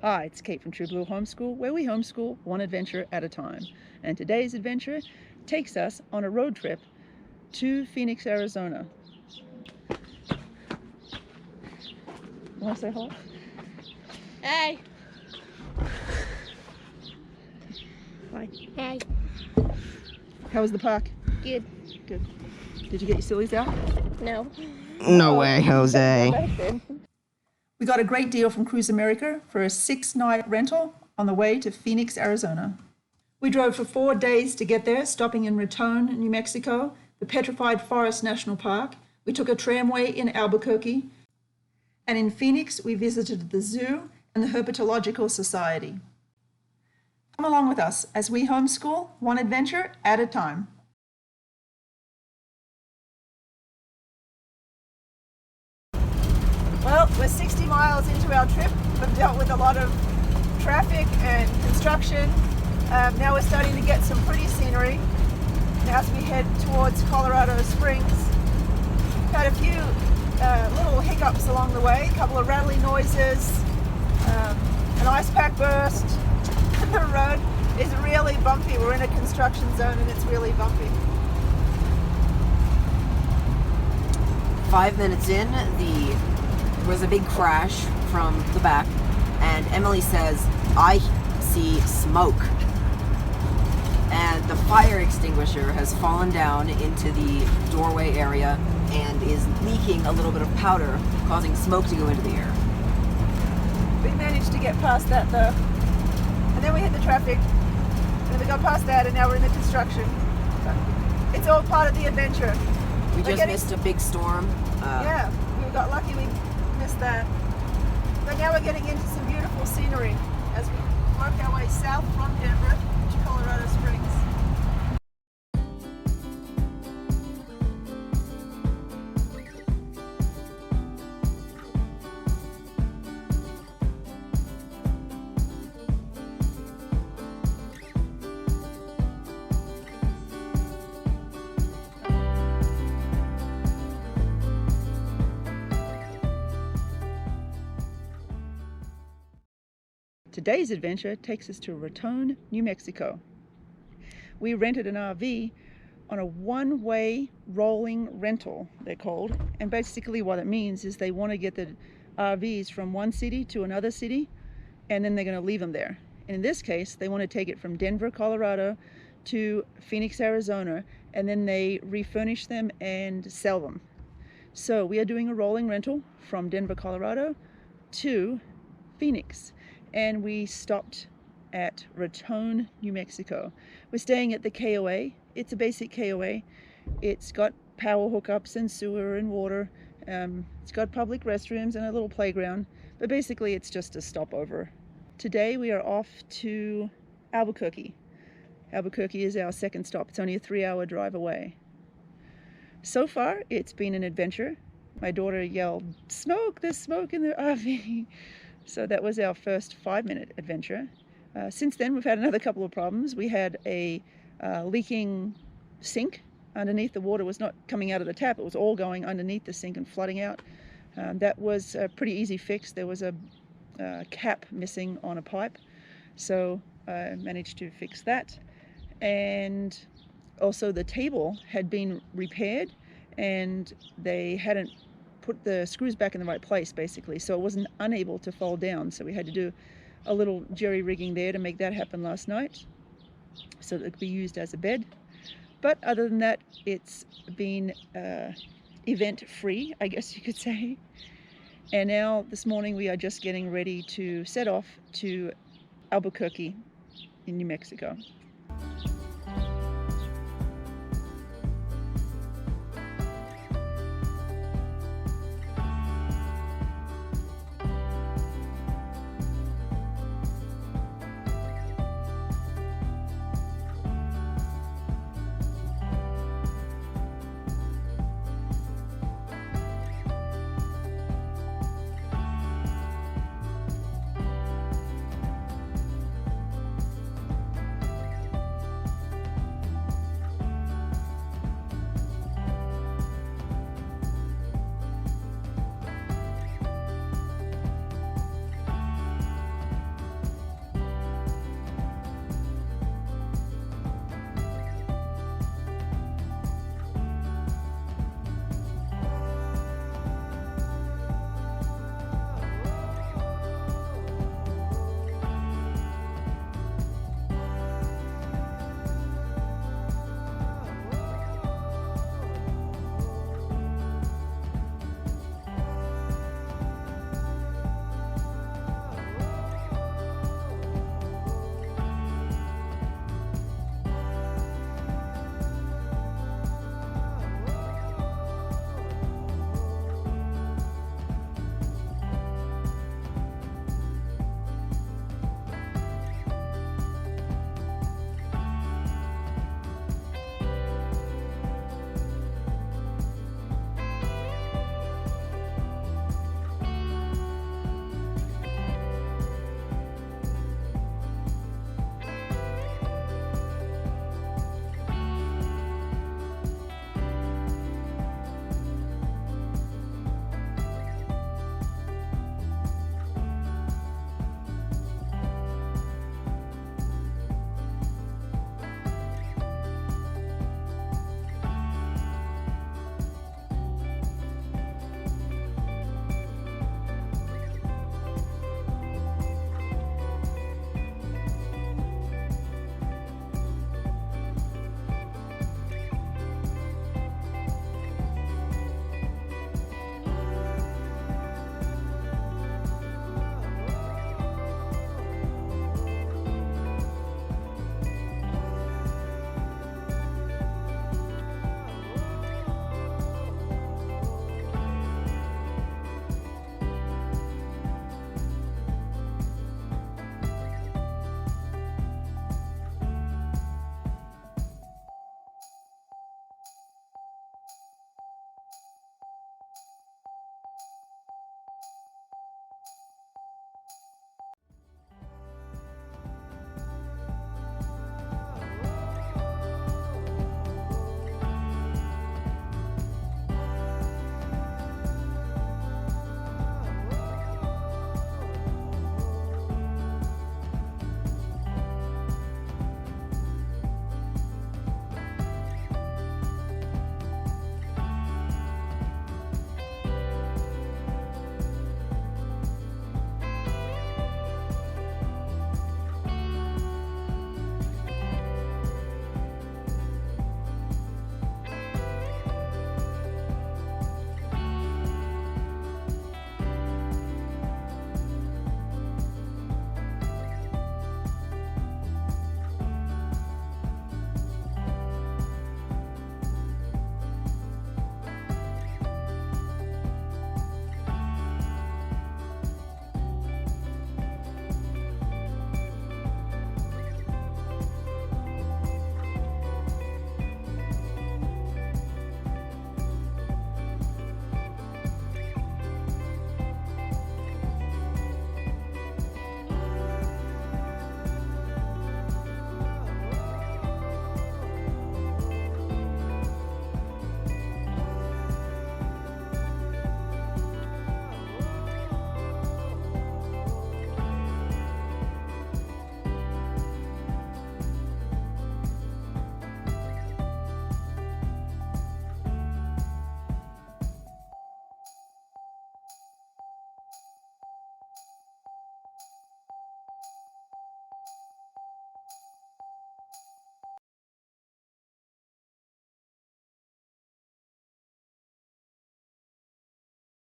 Hi, it's Kate from True Blue Homeschool, where we homeschool one adventure at a time. And today's adventure takes us on a road trip to Phoenix, Arizona. Want to say hello? Hey. Hi. Hey. How was the park? Good. Good. Did you get your sillies out? No. No way, Jose. We got a great deal from Cruise America for a 6-night rental on the way to Phoenix, Arizona. We drove for 4 days to get there, stopping in Raton, New Mexico, the Petrified Forest National Park. We took a tramway in Albuquerque. And in Phoenix, we visited the zoo and the Herpetological Society. Come along with us as we homeschool one adventure at a time. Well, we're 60 miles into our trip. We've dealt with a lot of traffic and construction. Now we're starting to get some pretty scenery. Now as we head towards Colorado Springs. Had a few little hiccups along the way, a couple of rattling noises, an ice pack burst. The road is really bumpy. We're in a construction zone and it's really bumpy. 5 minutes in, there was a big crash from the back, and Emily says, "I see smoke." And the fire extinguisher has fallen down into the doorway area and is leaking a little bit of powder, causing smoke to go into the air. We managed to get past that though. And then we hit the traffic, and then we got past that, and now we're in the construction. But it's all part of the adventure. We just missed a big storm. Yeah, we got lucky we missed that. But now we're getting into some beautiful scenery as we work our way south from Denver to Colorado Springs. Today's adventure takes us to Raton, New Mexico. We rented an RV on a one-way rolling rental, they're called. And basically what it means is they want to get the RVs from one city to another city, and then they're going to leave them there. And in this case, they want to take it from Denver, Colorado to Phoenix, Arizona, and then they refurnish them and sell them. So we are doing a rolling rental from Denver, Colorado to Phoenix. And we stopped at Raton, New Mexico. We're staying at the KOA. It's a basic KOA. It's got power hookups and sewer and water. It's got public restrooms and a little playground, but basically it's just a stopover. Today we are off to Albuquerque. Albuquerque is our second stop. It's only a 3-hour drive away. So far, it's been an adventure. My daughter yelled, "Smoke! There's smoke in the RV!" So that was our first 5-minute adventure. Since then, we've had another couple of problems. We had a leaking sink underneath. The water was not coming out of the tap. It was all going underneath the sink and flooding out. That was a pretty easy fix. There was a cap missing on a pipe. So I managed to fix that. And also the table had been repaired and they hadn't put the screws back in the right place, basically, so it wasn't unable to fold down. So we had to do a little jerry rigging there to make that happen last night so that it could be used as a bed. But other than that, it's been event free, I guess you could say. And now this morning we are just getting ready to set off to Albuquerque in New Mexico.